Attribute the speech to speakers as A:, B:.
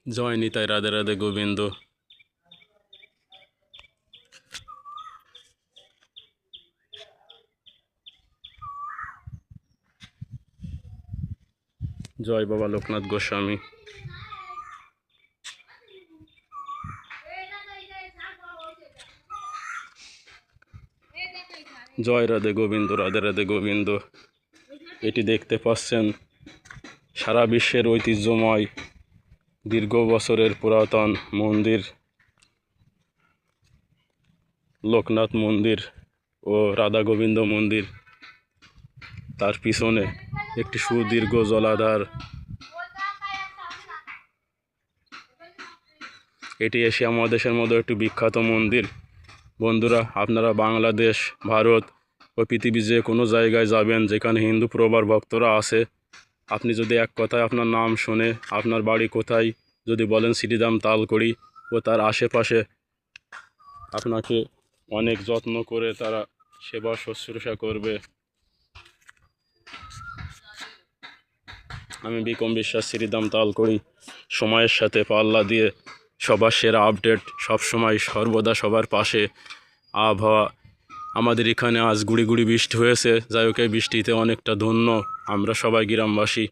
A: জয় নিতাই, রাধে রাধে গোবিন্দ। জয় বাবা লোকনাথ গোস্বামী। জয় রাধে গোবিন্দ, রাধে রাধে গোবিন্দ। এটি দেখতে পাচ্ছেন সারা বিশ্বের ঐতিহ্যময় দীর্ঘ বছরের পুরাতন মন্দির, লোকনাথ মন্দির ও রাধা গোবিন্দ মন্দির। তার পিছনে একটি সুদীর্ঘ জলাধার। এটি এশিয়া মহাদেশের মধ্যে একটি বিখ্যাত মন্দির। বন্ধুরা, আপনারা বাংলাদেশ, ভারত ও পৃথিবীর যে কোনো জায়গায় যাবেন যেখানে হিন্দু প্রবার ভক্তরা আছে, আপনি যদি এক কথায় আপনার নাম শুনে আপনার বাড়ি কোথায় যদি বলেন শ্রীধাম তালকড়ি ও তার আশেপাশে, আপনাকে অনেক যত্ন করে তারা সেবা শুশ্রূষা করবে। আমি বিকম বিশ্বাস, শ্রীধাম তালকড়ি, সময়ের সাথে পাল্লা দিয়ে সবার সেরা আপডেট, সবসময় সর্বদা সবার পাশে। আবহাওয়া আমাদের এখানে আজ গুড়ি গুড়ি বৃষ্টি হয়েছে, যাই হোক এই বৃষ্টিতে অনেকটা ধন্য আমরা সবাই গ্রামবাসী।